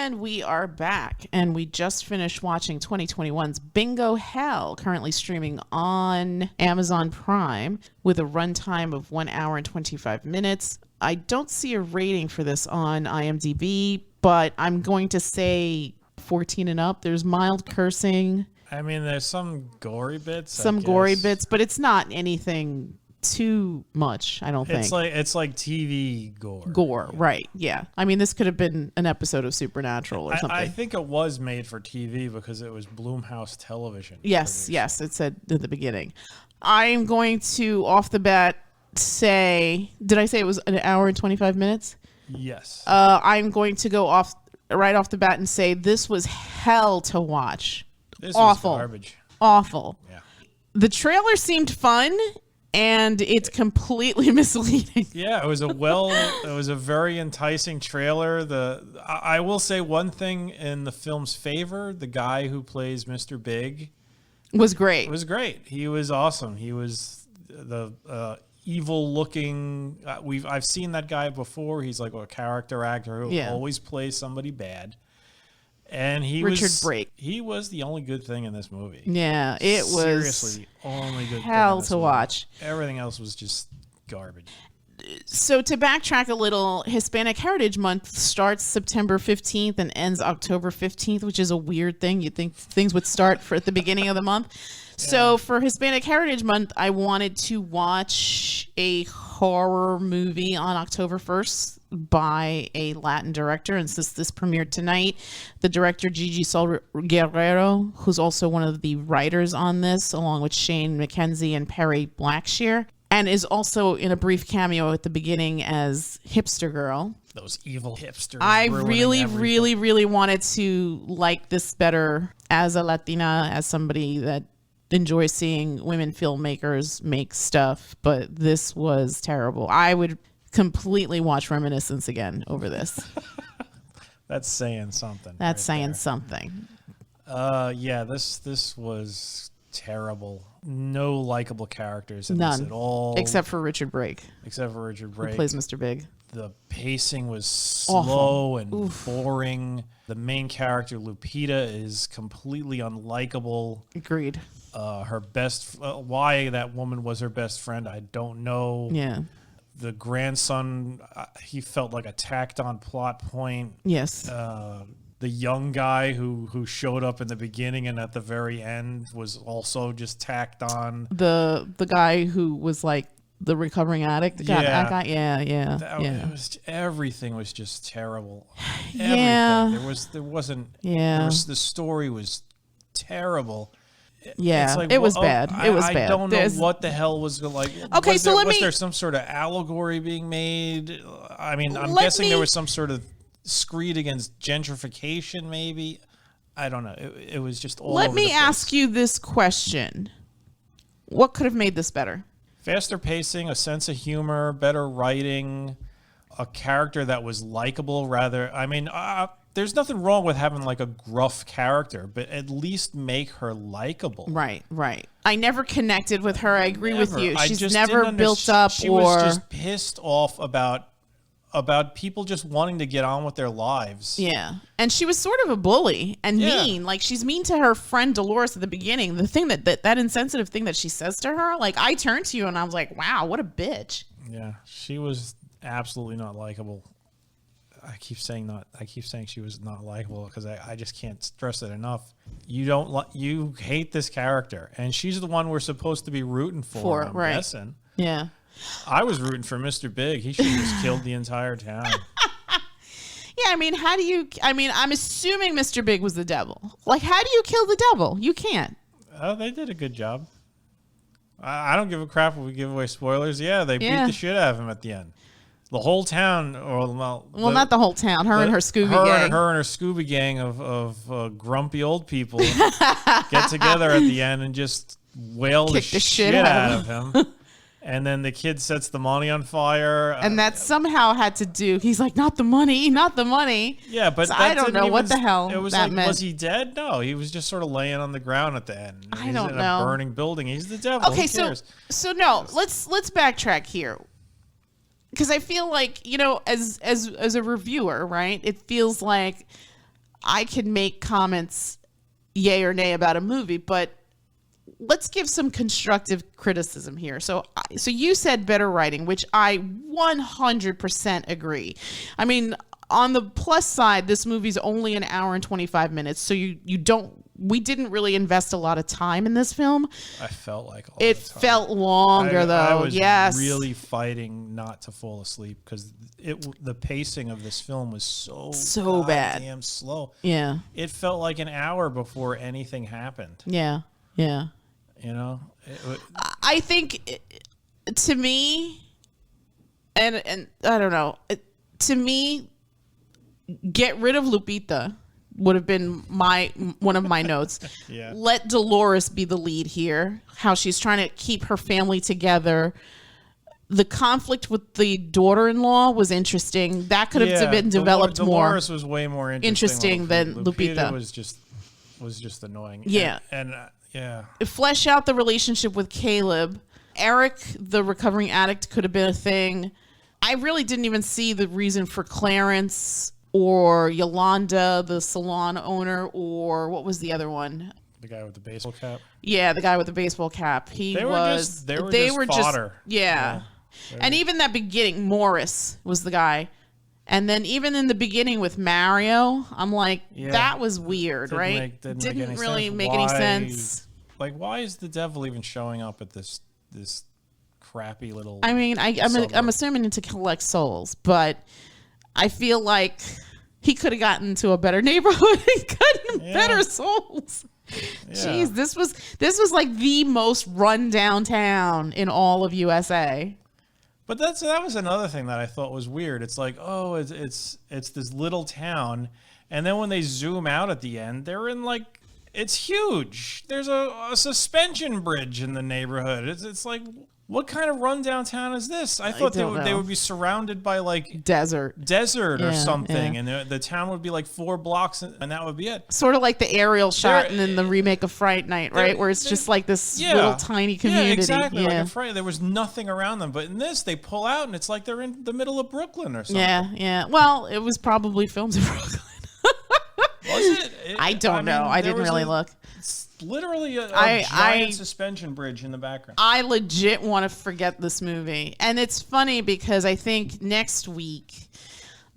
And we are back, and we just finished watching 2021's Bingo Hell, currently streaming on Amazon Prime with a runtime of 1 hour and 25 minutes. I don't see a rating for this on IMDb, but I'm going to say 14 and up. There's mild cursing. I mean, there's some gory bits. Some gory bits, but it's not anything too much, I don't think. It's like TV gore. Gore, right. Yeah. I mean, this could have been an episode of Supernatural or something. I think it was made for TV because it was Blumhouse Television. Yes, it said at the beginning. I'm going to, off the bat, say, did I say it was an hour and 25 minutes? Yes. I'm going to go right off the bat and say this was hell to watch. This Awful. was garbage. Awful. Yeah. The trailer seemed fun, and it's completely misleading. Yeah, it was a very enticing trailer. I will say one thing in the film's favor: the guy who plays Mr. Big was great. It was great. He was awesome. He was the evil-looking. I've seen that guy before. He's like a character actor who always plays somebody bad. And Richard Brake. He was the only good thing in this movie. Yeah, it was seriously the only good hell thing to watch. Everything else was just garbage. So to backtrack a little, Hispanic Heritage Month starts September 15th and ends October 15th, which is a weird thing. You'd think things would start at the beginning of the month. So for Hispanic Heritage Month, I wanted to watch a horror movie on October 1st by a Latin director. And since this premiered tonight, the director Gigi Sol Guerrero, who's also one of the writers on this, along with Shane McKenzie and Perry Blackshear, and is also in a brief cameo at the beginning as Hipster Girl. Those evil hipsters. I really wanted to like this better as a Latina, as somebody that enjoys seeing women filmmakers make stuff, but this was terrible. I would completely watch Reminiscence again over this. That's saying something. That's saying something. Yeah, this was terrible. No likable characters in None this at all. Except for Richard Brake. Who plays Mr. Big. The pacing was slow and boring. The main character, Lupita, is completely unlikable. Agreed. Her best... why that woman was her best friend, I don't know. Yeah. The grandson, he felt like a tacked-on plot point. Yes. The young guy who showed up in the beginning and at the very end was also just tacked on. The guy who was like the recovering addict. Everything was just terrible. Yeah. The story was terrible. Yeah, like, it was bad. It was bad. I don't know what the hell was like. Okay, was there some sort of allegory being made? I mean, I'm guessing there was some sort of screed against gentrification, maybe. I don't know. It was just all Let over me the place. ask you this question. What could have made this better? Faster pacing, a sense of humor, better writing, a character that was likable rather. I mean, there's nothing wrong with having like a gruff character, but at least make her likable. Right. I never connected with her. I agree with you. She's never built up She was just pissed off about people just wanting to get on with their lives. Yeah. And she was sort of a bully and mean. Like, she's mean to her friend Dolores at the beginning. The thing that insensitive thing that she says to her, like, I turned to you and I was like, wow, what a bitch. Yeah. She was absolutely not likable. I keep saying she was not likable because I just can't stress it enough. You hate this character, and she's the one we're supposed to be rooting for. I'm guessing. Yeah. I was rooting for Mr. Big. He should have just killed the entire town. Yeah, I mean, I'm assuming Mr. Big was the devil. Like, how do you kill the devil? You can't. Oh, they did a good job. I don't give a crap if we give away spoilers. Yeah, they beat the shit out of him at the end. The whole town, not the whole town. Her and her Scooby gang. Her and her Scooby gang of grumpy old people get together at the end and just wail the shit out of him. And then the kid sets the money on fire. And that somehow had to do. He's like, not the money, not the money. Yeah, but so I don't know what the hell it was that like, meant. Was he dead? No, he was just sort of laying on the ground at the end. I don't know. In a burning building. He's the devil. Okay, Who cares? so no, let's backtrack here. Because I feel like, as a reviewer, right? It feels like I can make comments yay or nay about a movie, but let's give some constructive criticism here. So you said better writing, which I 100% agree. I mean, on the plus side, this movie's only an hour and 25 minutes, so we didn't really invest a lot of time in this film. I felt like it felt longer though. I was yes, really fighting not to fall asleep because the pacing of this film was so bad, damn slow. Yeah, it felt like an hour before anything happened. Yeah. You know, I think to me, and I don't know, to me, get rid of Lupita would have been one of my notes. Yeah. Let Dolores be the lead here. How she's trying to keep her family together. The conflict with the daughter-in-law was interesting. That could have been developed more. Dolores was way more interesting than Lupita. Was just annoying. Yeah. And yeah. Flesh out the relationship with Caleb. Eric, the recovering addict, could have been a thing. I really didn't even see the reason for Clarence or Yolanda, the salon owner, or what was the other one? The guy with the baseball cap? Yeah, the guy with the baseball cap. They were just fodder. Yeah. And even that beginning, Morris was the guy. And then even in the beginning with Mario, I'm like, that was weird, right? Didn't really make any sense. Like, why is the devil even showing up at this crappy little... I mean, I'm assuming to collect souls, but I feel like he could have gotten to a better neighborhood and gotten better souls. Yeah. Jeez, this was like the most run down town in all of USA. But that was another thing that I thought was weird. It's like, oh, it's this little town, and then when they zoom out at the end, they're in like, it's huge. There's a suspension bridge in the neighborhood. It's like, what kind of rundown town is this? I thought they would be surrounded by like desert or something, and the town would be like 4 blocks, and that would be it. Sort of like the aerial shot in the remake of Fright Night, right? Where it's just like this little tiny community. Yeah, exactly. Like in Fright, there was nothing around them, but in this, they pull out, and it's like they're in the middle of Brooklyn or something. Yeah. Well, it was probably filmed in Brooklyn. Was it? I don't know. I didn't really look. It's literally a giant suspension bridge in the background. I legit want to forget this movie. And it's funny because I think next week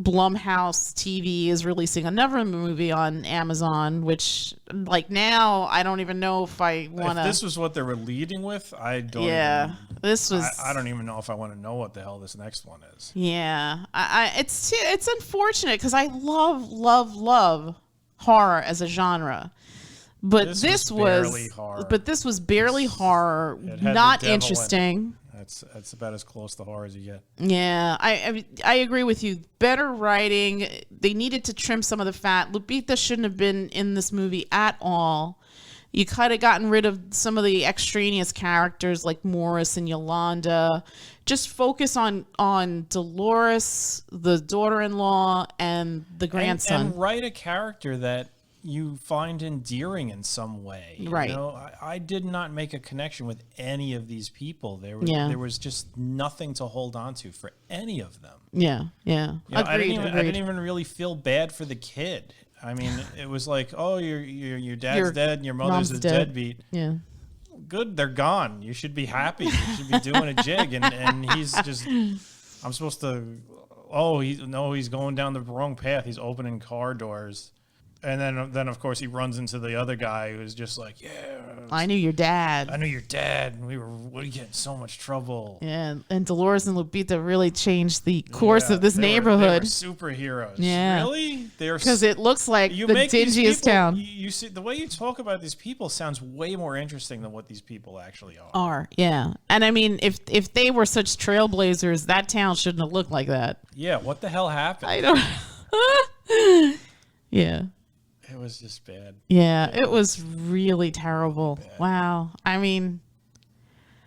Blumhouse TV is releasing another movie on Amazon, which like now I don't even know if I want to... If this was what they were leading with, I don't I don't even know if I want to know what the hell this next one is. Yeah. It's unfortunate because I love horror as a genre. But this was barely horror, not interesting. That's about as close to horror as you get. Yeah, I agree with you. Better writing. They needed to trim some of the fat. Lupita shouldn't have been in this movie at all. You could have gotten rid of some of the extraneous characters like Morris and Yolanda. Just focus on Dolores, the daughter-in-law, and the grandson. And write a character that you find endearing in some way. Right. You know, I did not make a connection with any of these people. There was just nothing to hold on to for any of them. Yeah. You know, Agreed. I didn't even really feel bad for the kid. I mean, it was like, oh, your dad's dead and your mother's a deadbeat. Yeah. Good, they're gone. You should be happy. You should be doing a jig. And he's just, I'm supposed to, he's going down the wrong path. He's opening car doors. And then of course he runs into the other guy who's just like, I knew your dad. And we get in so much trouble. Yeah, and Dolores and Lupita really changed the course of this neighborhood. They were superheroes. Yeah, really? Because it looks like the dingiest town. You see, the way you talk about these people sounds way more interesting than what these people actually are. Yeah, and I mean, if they were such trailblazers, that town shouldn't have looked like that. Yeah, what the hell happened? I don't. Yeah. It was just bad. Yeah, it was really terrible. Wow. I mean,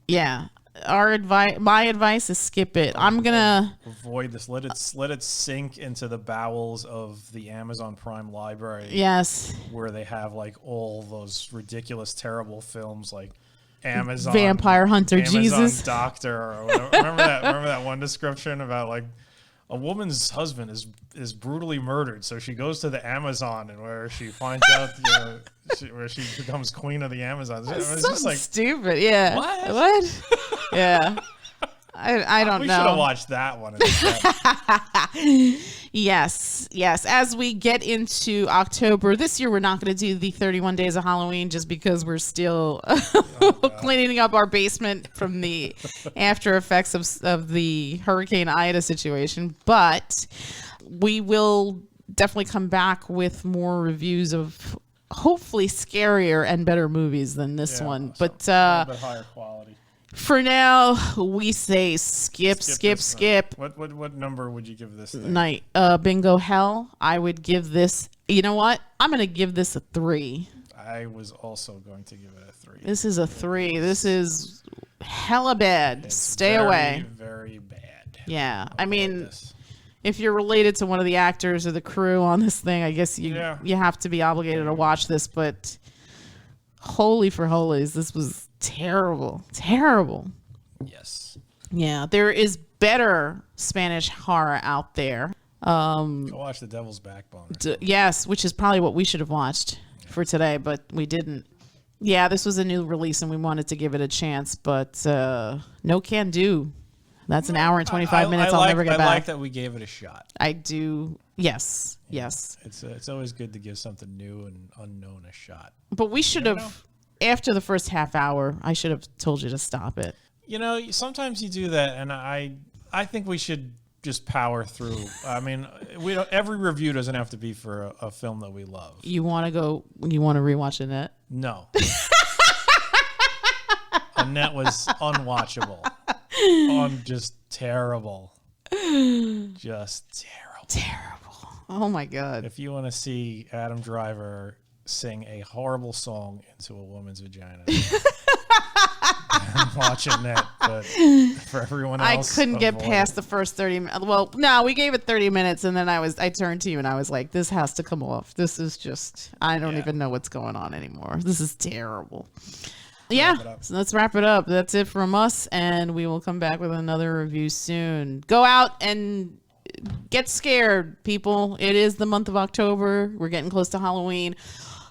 yeah. My advice is skip it. I'm gonna avoid this. Let it sink into the bowels of the Amazon Prime library. Yes. Where they have like all those ridiculous, terrible films like Amazon Vampire Hunter, Amazon Jesus Doctor. Or whatever. Remember that one description about like a woman's husband is brutally murdered. So she goes to the Amazon, and where she finds out, where she becomes queen of the Amazon. It's just Something like, stupid. Yeah. What? Yeah. I don't we know. should have watched that one instead. Yes. As we get into October, this year we're not going to do the 31 Days of Halloween just because we're still cleaning up our basement from the after effects of the Hurricane Ida situation. But we will definitely come back with more reviews of hopefully scarier and better movies than this one. But a little bit higher quality. for now, we say skip. What number would you give this thing? Night Bingo Hell. I would give this. You know what? I'm gonna give this a 3. I was also going to give it a 3. This is a 3. This is hella bad. It's Stay very, away. Very bad. Yeah, I mean, This. if you're related to one of the actors or the crew on this thing, I guess you have to be obligated to watch this. But holy for holies, this was terrible. Yes. Yeah, there is better Spanish horror out there. Go watch The Devil's Backbone. Yes, which is probably what we should have watched for today, but we didn't. Yeah, this was a new release and we wanted to give it a chance, but no can do. That's an hour and 25 minutes I'll never get back. I like that we gave it a shot. I do. Yes. It's always good to give something new and unknown a shot. But we should have, after the first half hour, I should have told you to stop it. You know, sometimes you do that, and I think we should just power through. I mean, every review doesn't have to be for a film that we love. You want to rewatch Annette? No. Annette was unwatchable. Just terrible. Just Terrible. Oh my God. If you want to see Adam Driver sing a horrible song into a woman's vagina, watch Annette. But for everyone else, I couldn't get past the first 30 minutes. Well, no, we gave it 30 minutes, and then I turned to you and I was like, this has to come off. This is just, I don't even know what's going on anymore. This is terrible. Yeah, so let's wrap it up. That's it from us, and we will come back with another review soon. Go out and get scared, people. It is the month of October. We're getting close to Halloween.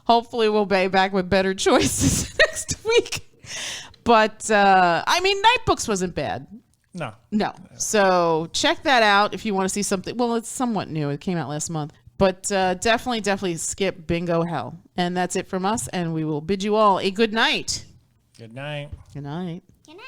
Hopefully we'll be back with better choices next week. But, I mean, Night Books wasn't bad. No. So check that out if you want to see something. Well, it's somewhat new. It came out last month. But definitely skip Bingo Hell. And that's it from us, and we will bid you all a good night. Good night. Good night. Good night.